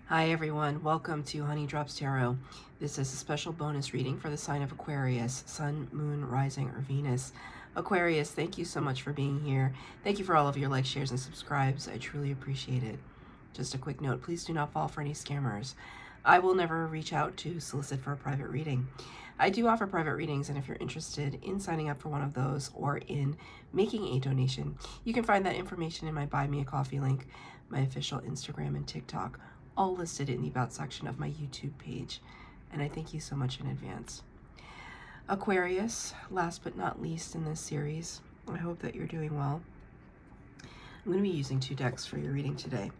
Hi everyone, welcome to Honey Drops Tarot. This is a special bonus reading for the sign of Aquarius, Sun, Moon, Rising, or Venus. Aquarius, thank you so much for being here. Thank you for all of your likes, shares, and subscribes. I truly appreciate it. Just a quick note, please do not fall for any scammers. I will never reach out to solicit for a private reading. I do offer private readings, and if you're interested in signing up for one of those or in making a donation, you can find that information in my Buy Me a Coffee link, my official Instagram and TikTok, all listed in the About section of my YouTube page, and I thank you so much in advance. Aquarius, last but not least in this series, I hope that you're doing well. I'm going to be using 2 decks for your reading today.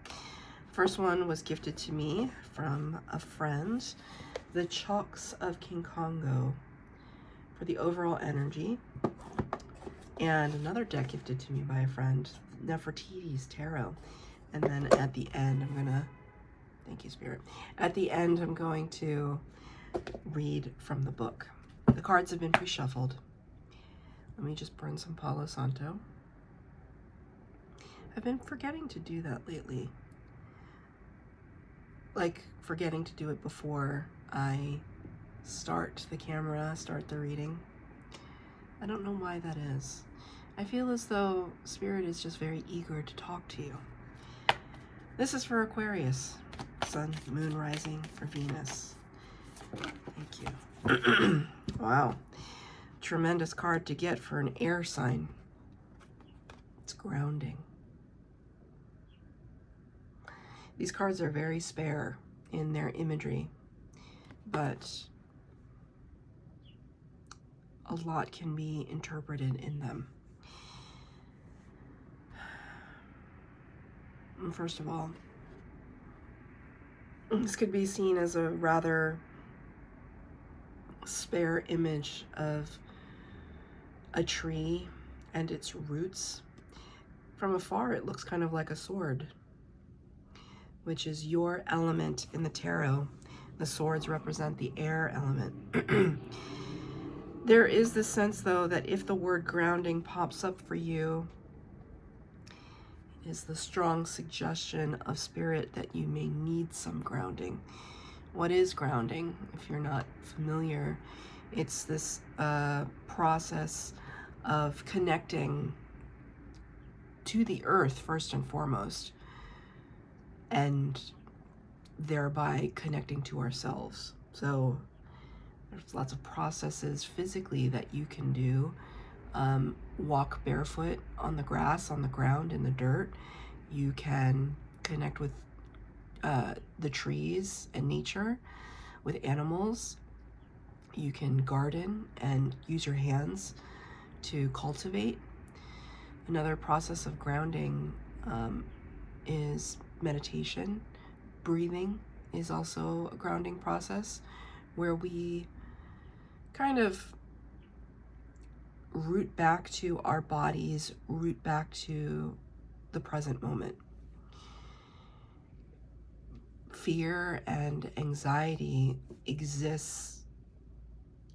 First one was gifted to me from a friend, the Chalks of King Congo, for the overall energy, and another deck gifted to me by a friend, Nefertiti's Tarot. And then at the end, I'm going to thank you, Spirit. At the end, I'm going to read from the book. The cards have been pre-shuffled. Let me just burn some Palo Santo. I've been forgetting to do that lately. Like, forgetting to do it before I start the camera, start the reading. I don't know why that is. I feel as though Spirit is just very eager to talk to you. This is for Aquarius. Sun, Moon, Rising, for Venus. Thank you. Wow. Tremendous card to get for an air sign. It's grounding. These cards are very spare in their imagery, but a lot can be interpreted in them. And first of all, this could be seen as a rather spare image of a tree and its roots. From afar, it looks kind of like a sword, which is your element in the tarot. The swords represent the air element. There is this sense, though, that if the word grounding pops up for you, is the strong suggestion of Spirit that you may need some grounding. What is grounding? If you're not familiar, it's this process of connecting to the earth first and foremost, and thereby connecting to ourselves. So there's lots of processes physically that you can do. Walk barefoot on the grass, on the ground, in the dirt. You can connect with the trees and nature, with animals. You can garden and use your hands to cultivate. Another process of grounding is meditation. Breathing is also a grounding process where we kind of root back to our bodies, root back to the present moment. Fear and anxiety exists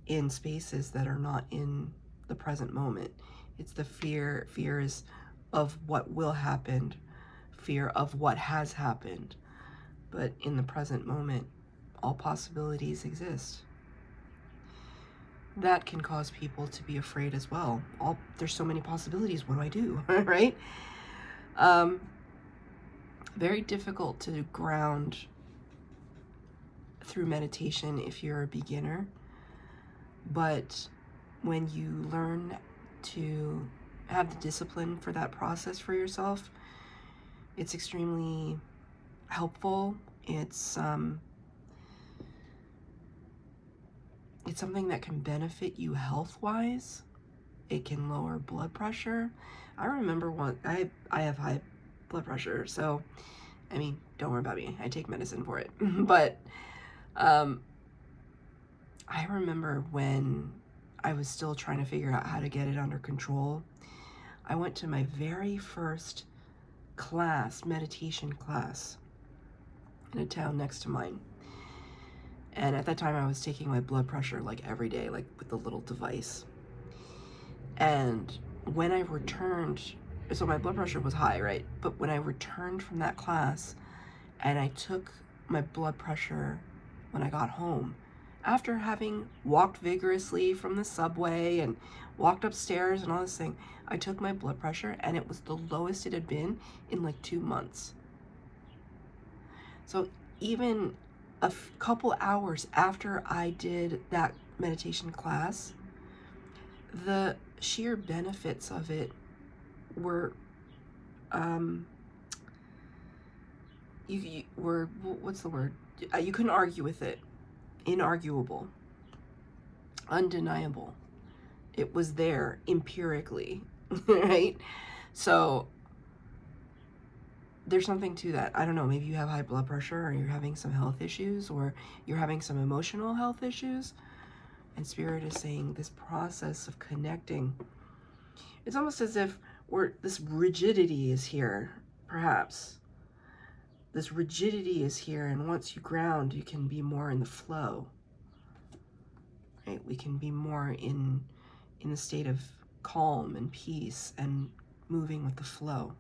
in spaces that are not in the present moment. It's the fears of what will happen, fear of what has happened. But in the present moment, all possibilities exist. That can cause people to be afraid as well. There's so many possibilities. What do I do? Right? Very difficult to ground through meditation if you're a beginner. But when you learn to have the discipline for that process for yourself, it's extremely helpful. It's something that can benefit you health-wise. It can lower blood pressure. I remember I have high blood pressure, so I mean, don't worry about me. I take medicine for it. But I remember when I was still trying to figure out how to get it under control, I went to my very first class, meditation class, in a town next to mine. And at that time, I was taking my blood pressure like every day, like with the little device. And when I returned, so my blood pressure was high, right? But when I returned from that class and I took my blood pressure when I got home. After having walked vigorously from the subway and walked upstairs and all this thing, I took my blood pressure and it was the lowest it had been in like 2 months. So even a couple hours after I did that meditation class, the sheer benefits of it were, what's the word? You couldn't argue with it. Inarguable, undeniable. It was there empirically, right? So there's something to that. I don't know, maybe you have high blood pressure, or you're having some health issues, or you're having some emotional health issues. And Spirit is saying this process of connecting, it's almost as if this rigidity is here, perhaps. This rigidity is here, and once you ground, you can be more in the flow. Right? We can be more in a state of calm and peace and moving with the flow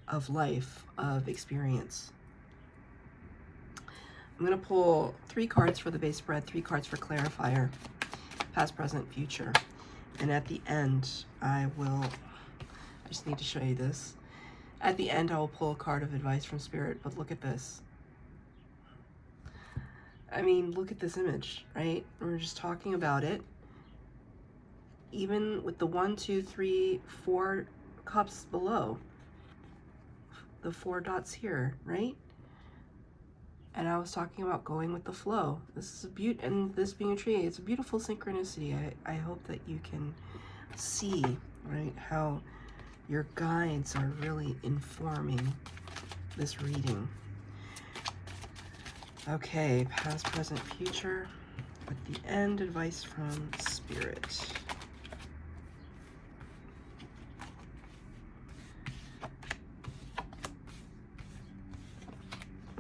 of life, of experience. I'm going to pull 3 cards for the base spread, 3 cards for clarifier, past, present, future. And at the end, I just need to show you this. At the end, I will pull a card of advice from Spirit, but look at this. I mean, look at this image, right? We're just talking about it. Even with the 1, 2, 3, 4 cups below, the 4 dots here, right? And I was talking about going with the flow. This is a beaut, and this being a tree, it's a beautiful synchronicity. I hope that you can see, right, how your guides are really informing this reading. Okay, past, present, future. At the end, advice from Spirit.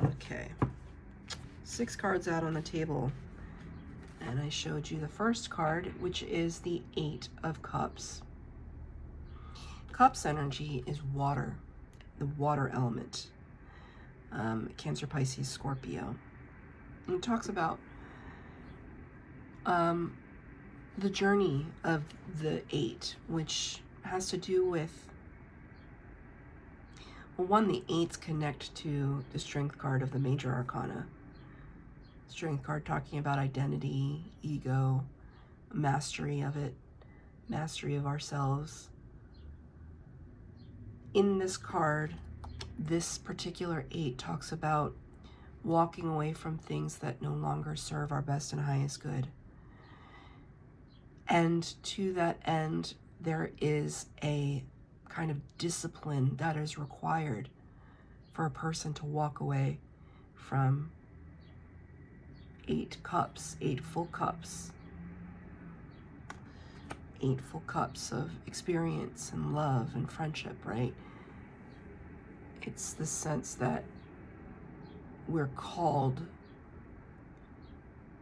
Okay. 6 cards out on the table. And I showed you the first card, which is the 8 of Cups. Cups energy is water, the water element. Cancer, Pisces, Scorpio. And it talks about the journey of the 8, which has to do with, well, 1, the 8s connect to the Strength card of the Major Arcana. Strength card talking about identity, ego, mastery of it, mastery of ourselves. In this card, this particular 8 talks about walking away from things that no longer serve our best and highest good. And to that end, there is a kind of discipline that is required for a person to walk away from 8 cups, 8 full cups. 8 full cups of experience and love and friendship, right? It's the sense that we're called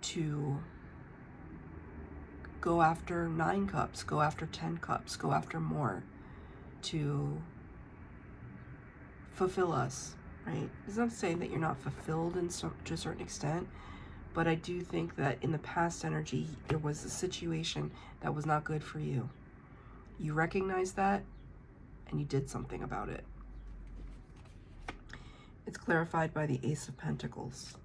to go after 9 cups, go after 10 cups, go after more, to fulfill us, right? It's not saying that you're not fulfilled to a certain extent, but I do think that in the past energy, there was a situation that was not good for you. You recognized that, and you did something about it. It's clarified by the Ace of Pentacles.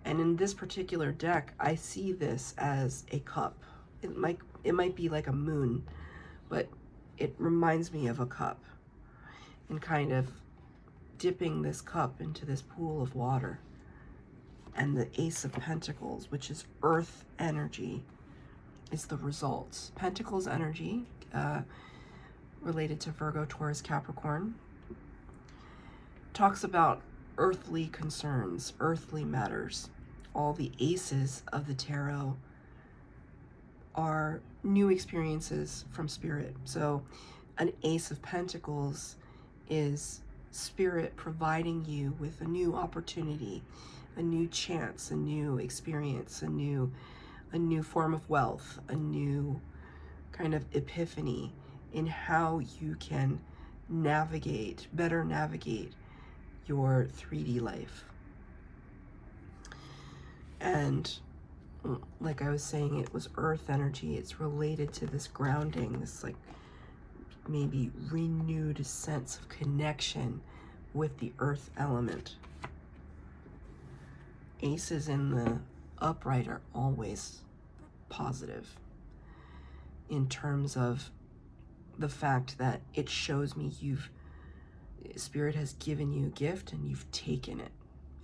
And in this particular deck, I see this as a cup. It might be like a moon, but it reminds me of a cup, and kind of dipping this cup into this pool of water. And the Ace of Pentacles, which is earth energy, is the results. Pentacles energy, related to Virgo, Taurus, Capricorn, talks about earthly concerns, earthly matters. All the aces of the tarot are new experiences from Spirit. So an Ace of Pentacles is Spirit providing you with a new opportunity, a new chance, a new experience, a new form of wealth, a new kind of epiphany in how you can better navigate your 3D life. And like I was saying, it was earth energy. It's related to this grounding, this like maybe renewed sense of connection with the earth element. Aces in the upright are always positive in terms of the fact that it shows me Spirit has given you a gift and you've taken it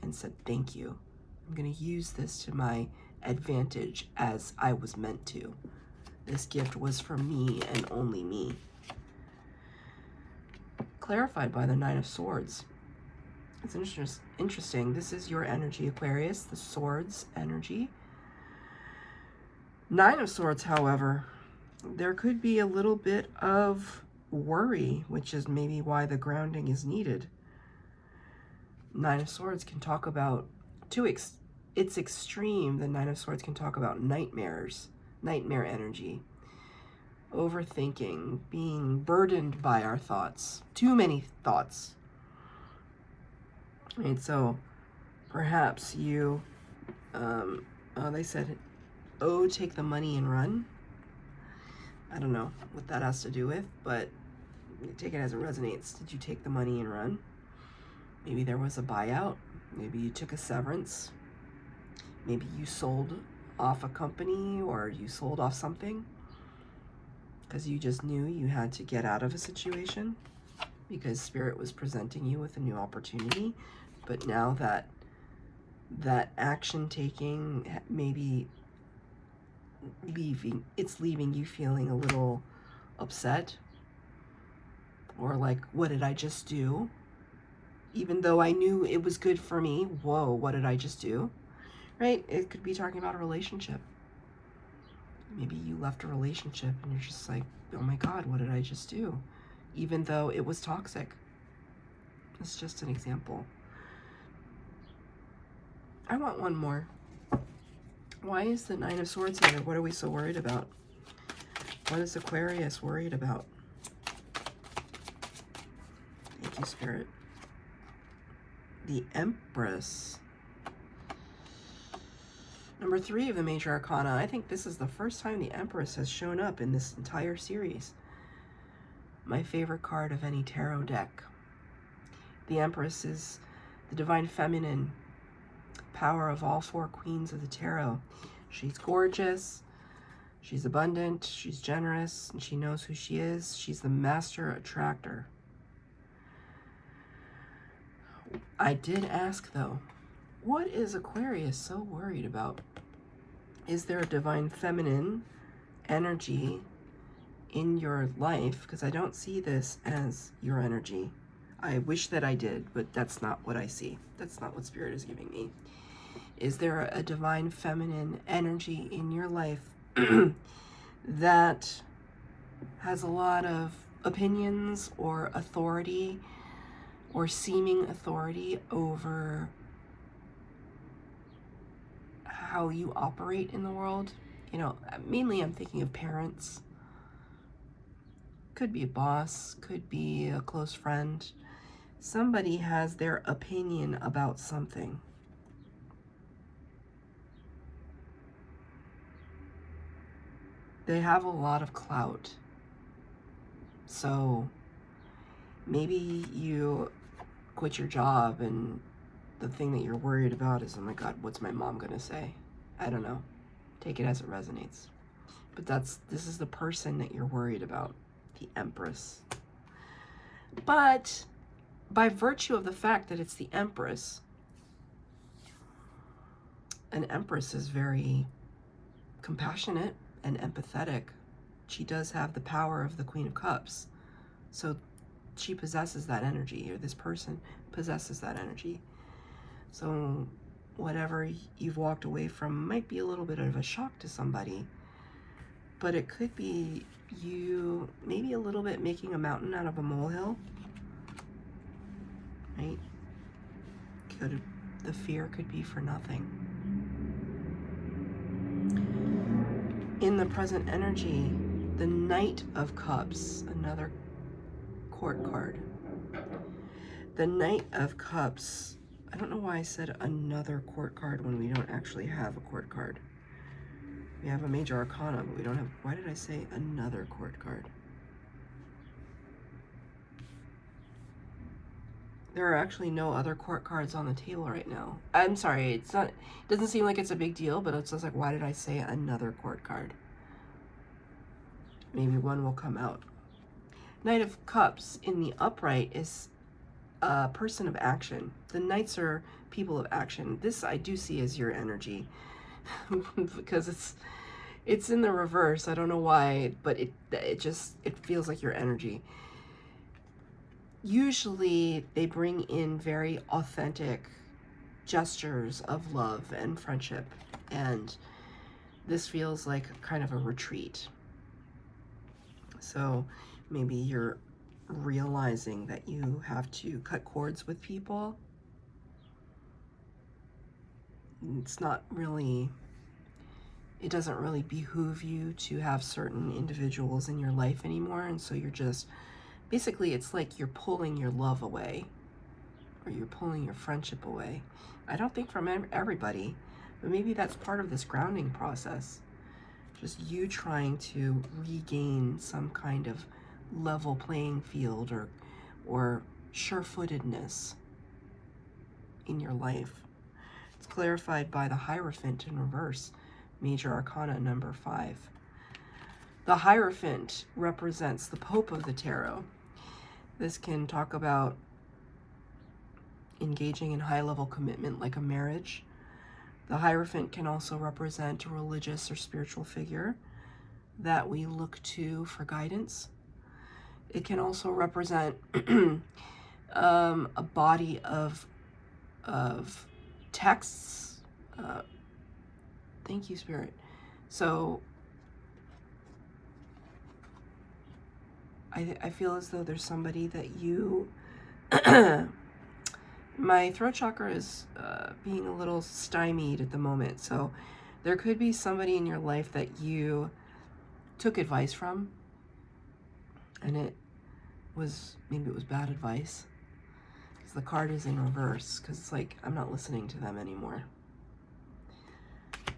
and said, thank you. I'm going to use this to my advantage as I was meant to. This gift was for me and only me. Clarified by the Nine of Swords. It's interesting. This is your energy, Aquarius, the Swords energy. Nine of Swords, however, there could be a little bit of worry, which is maybe why the grounding is needed. Nine of Swords can talk about, it's extreme, the Nine of Swords can talk about nightmares, nightmare energy, overthinking, being burdened by our thoughts, too many thoughts. Right, so perhaps you, they said, oh, take the money and run. I don't know what that has to do with, but take it as it resonates. Did you take the money and run? Maybe there was a buyout. Maybe you took a severance. Maybe you sold off a company or you sold off something because you just knew you had to get out of a situation because Spirit was presenting you with a new opportunity. But now that action taking, maybe it's leaving you feeling a little upset or like, what did I just do? Even though I knew it was good for me, whoa, what did I just do? Right? It could be talking about a relationship. Maybe you left a relationship and you're just like, oh my God, what did I just do? Even though it was toxic. It's just an example. I want one more. Why is the Nine of Swords here? What are we so worried about? What is Aquarius worried about? Thank you, Spirit. The Empress. Number 3 of the Major Arcana. I think this is the first time the Empress has shown up in this entire series. My favorite card of any tarot deck. The Empress is the divine feminine power of all 4 queens of the tarot. She's gorgeous, she's abundant, she's generous, and she knows who she is. She's the master attractor. I did ask though, what is Aquarius so worried about? Is there a divine feminine energy in your life? Because I don't see this as your energy. I wish that I did, but that's not what I see. That's not what Spirit is giving me. Is there a divine feminine energy in your life that has a lot of opinions or authority or seeming authority over how you operate in the world? You know, mainly I'm thinking of parents. Could be a boss, could be a close friend. Somebody has their opinion about something. They have a lot of clout. So maybe you quit your job and the thing that you're worried about is, oh my God, what's my mom gonna say? I don't know. Take it as it resonates. But this is the person that you're worried about, the Empress. But by virtue of the fact that it's the Empress, an Empress is very compassionate and empathetic. She does have the power of the Queen of Cups. So she possesses that energy, or this person possesses that energy. So whatever you've walked away from might be a little bit of a shock to somebody, but it could be you maybe a little bit making a mountain out of a molehill, right? The fear could be for nothing. In the present energy, the Knight of Cups, another court card. The Knight of Cups. I don't know why I said another court card when we don't actually have a court card. We have a major arcana, but we don't have... Why did I say another court card? There are actually no other court cards on the table right now. I'm sorry, it's not... It doesn't seem like it's a big deal, but it's just like, why did I say another court card? Maybe one will come out. Knight of Cups in the upright is a person of action. The Knights are people of action. This I do see as your energy because it's in the reverse. I don't know why, but it feels like your energy. Usually they bring in very authentic gestures of love and friendship, and this feels like kind of a retreat. So maybe you're realizing that you have to cut cords with people. It's not really, it doesn't really behoove you to have certain individuals in your life anymore, and so you're just, basically it's like you're pulling your love away, or you're pulling your friendship away. I don't think from everybody, but maybe that's part of this grounding process. Just you trying to regain some kind of level playing field or sure-footedness in your life. It's clarified by the Hierophant in reverse, Major Arcana number 5. The Hierophant represents the Pope of the Tarot. This can talk about engaging in high-level commitment like a marriage. The Hierophant can also represent a religious or spiritual figure that we look to for guidance. It can also represent a body of texts. Thank you, Spirit. So I feel as though there's somebody that you... My throat chakra is being a little stymied at the moment, so there could be somebody in your life that you took advice from, and maybe it was bad advice, because the card is in reverse, because it's like, I'm not listening to them anymore.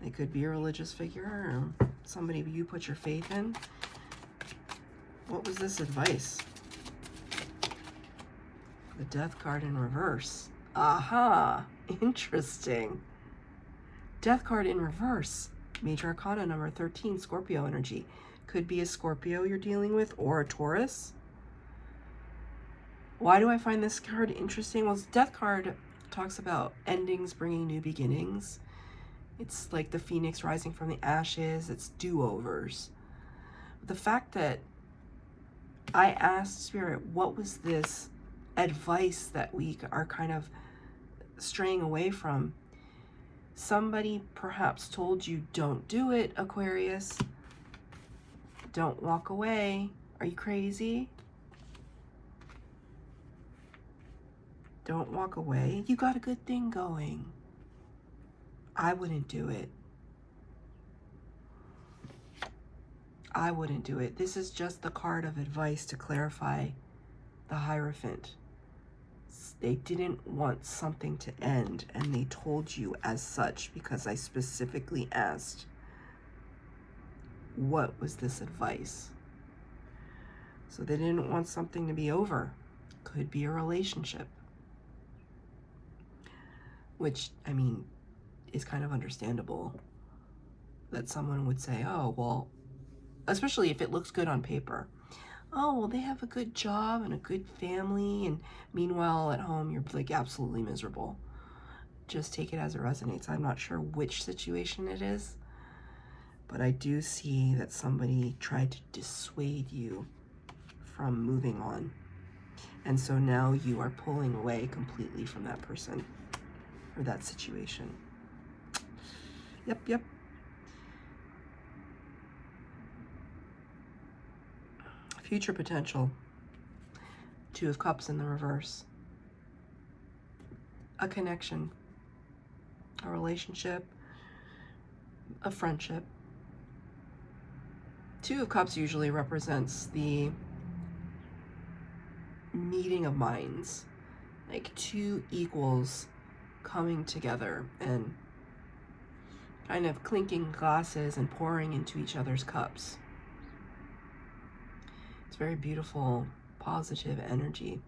They could be a religious figure, or somebody you put your faith in. What was this advice? The Death card in reverse. Aha, interesting. Death card in reverse. Major Arcana number 13, Scorpio energy. Could be a Scorpio you're dealing with, or a Taurus. Why do I find this card interesting? Well, Death card talks about endings bringing new beginnings. It's like the phoenix rising from the ashes. It's do-overs. The fact that I asked Spirit, what was this advice that we are kind of straying away from? Somebody perhaps told you, don't do it, Aquarius. Don't walk away. Are you crazy? Don't walk away. You got a good thing going. I wouldn't do it. I wouldn't do it. This is just the card of advice to clarify the Hierophant. They didn't want something to end, and they told you as such because I specifically asked, what was this advice? So they didn't want something to be over. Could be a relationship. Which, I mean, is kind of understandable that someone would say, oh, well, especially if it looks good on paper. Oh, well, they have a good job and a good family, and meanwhile at home you're like absolutely miserable. Just take it as it resonates. I'm not sure which situation it is, but I do see that somebody tried to dissuade you from moving on. And so now you are pulling away completely from that person or that situation. Yep. Future potential. 2 of Cups in the reverse. A connection. A relationship. A friendship. 2 of Cups usually represents the meeting of minds. like two equals coming together and kind of clinking glasses and pouring into each other's cups. It's very beautiful, positive energy.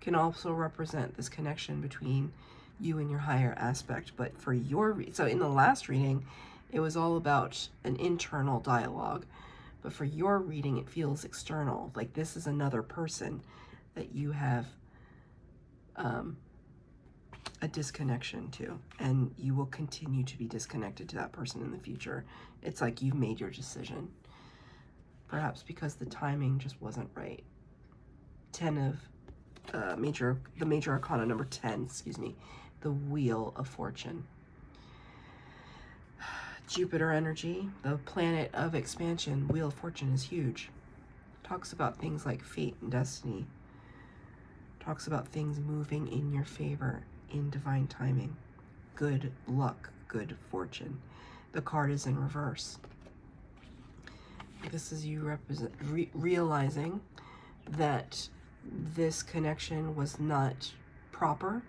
Can also represent this connection between you and your higher aspect. But for your, so in the last reading, it was all about an internal dialogue. But for your reading, it feels external. Like this is another person that you have a disconnection to, and you will continue to be disconnected to that person in the future. It's like you've made your decision, perhaps because the timing just wasn't right. 10 of the major arcana number 10, excuse me, the Wheel of Fortune. Jupiter energy, the planet of expansion. Wheel of Fortune is huge. Talks about things like fate and destiny. Talks about things moving in your favor in divine timing. Good luck, good fortune. The card is in reverse. This is you realizing that this connection was not proper.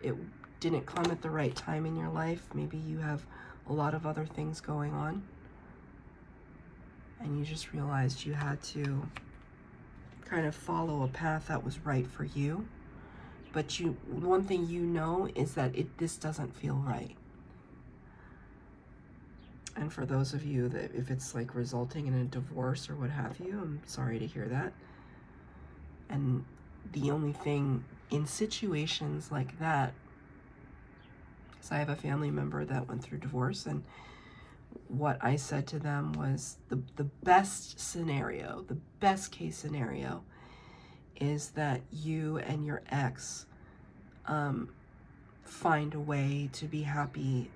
It didn't come at the right time in your life. Maybe you have a lot of other things going on, and you just realized you had to kind of follow a path that was right for you. But one thing you know is that this doesn't feel right. And for those of you that if it's like resulting in a divorce or what have you, I'm sorry to hear that. And the only thing in situations like that, because I have a family member that went through divorce, and what I said to them was the best scenario, the best case scenario is that you and your ex find a way to be happy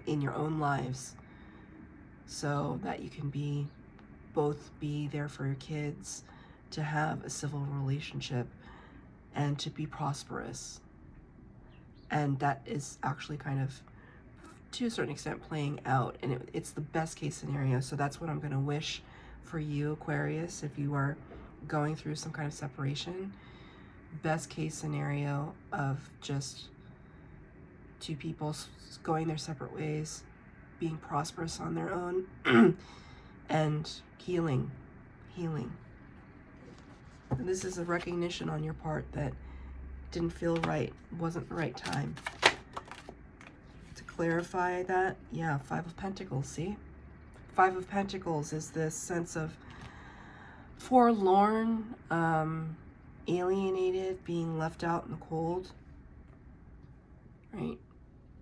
in your own lives, so that you can both be there for your kids, to have a civil relationship, and to be prosperous. And that is actually kind of, to a certain extent, playing out, and it's the best case scenario. So that's what I'm going to wish for you, Aquarius, if you are going through some kind of separation. Best case scenario of just two people going their separate ways, being prosperous on their own, and healing. And this is a recognition on your part that didn't feel right, wasn't the right time. To clarify that, yeah, 5 of Pentacles, see? 5 of Pentacles is this sense of forlorn, alienated, being left out in the cold, right?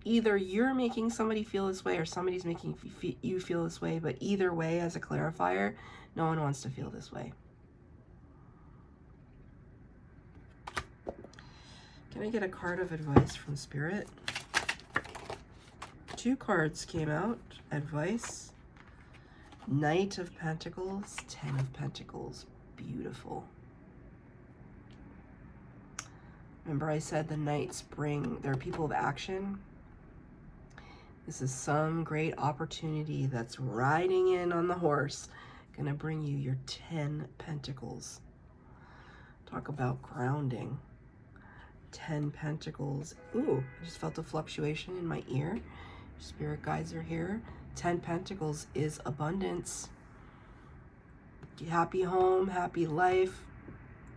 Either you're making somebody feel this way or somebody's making you feel this way, but either way, as a clarifier, no one wants to feel this way. Can I get a card of advice from Spirit? 2 cards came out. Advice. Knight of Pentacles, 10 of Pentacles. Beautiful. Remember I said the knights they're people of action. This is some great opportunity that's riding in on the horse, gonna bring you your 10 Pentacles. Talk about grounding. 10 Pentacles. Ooh, I just felt a fluctuation in my ear. Spirit guides are here. 10 Pentacles is abundance. Happy home, happy life,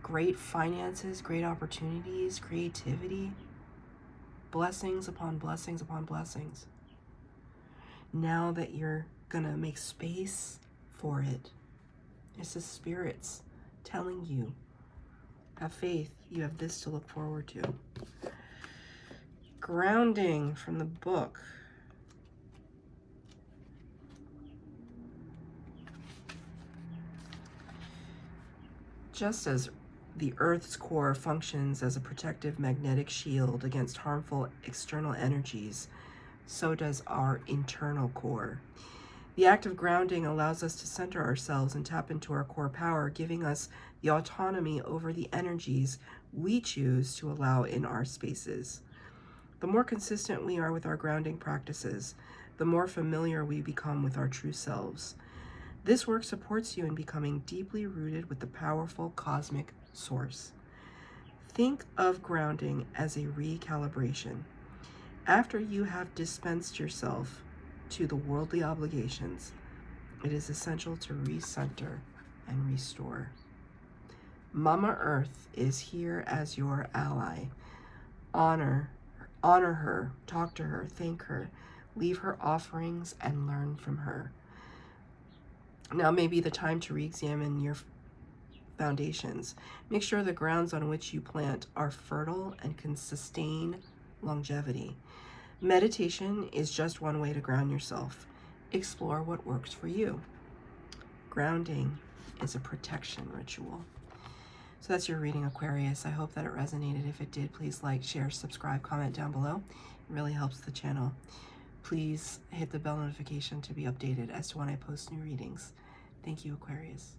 great finances, great opportunities, creativity, blessings upon blessings upon blessings. Now that you're gonna make space for it, it's the spirits telling you, have faith, you have this to look forward to. Grounding from the book. Just as the Earth's core functions as a protective magnetic shield against harmful external energies, so does our internal core. The act of grounding allows us to center ourselves and tap into our core power, giving us the autonomy over the energies we choose to allow in our spaces. The more consistent we are with our grounding practices, the more familiar we become with our true selves. This work supports you in becoming deeply rooted with the powerful cosmic source. Think of grounding as a recalibration. After you have dispensed yourself to the worldly obligations, it is essential to recenter and restore. Mama Earth is here as your ally. Honor her, talk to her, thank her, leave her offerings and learn from her. Now may be the time to re-examine your foundations. Make sure the grounds on which you plant are fertile and can sustain longevity. Meditation is just one way to ground yourself. Explore what works for you. Grounding is a protection ritual. So that's your reading, Aquarius. I hope that it resonated. If it did, please like, share, subscribe, comment down below. It really helps the channel. Please hit the bell notification to be updated as to when I post new readings. Thank you, Aquarius.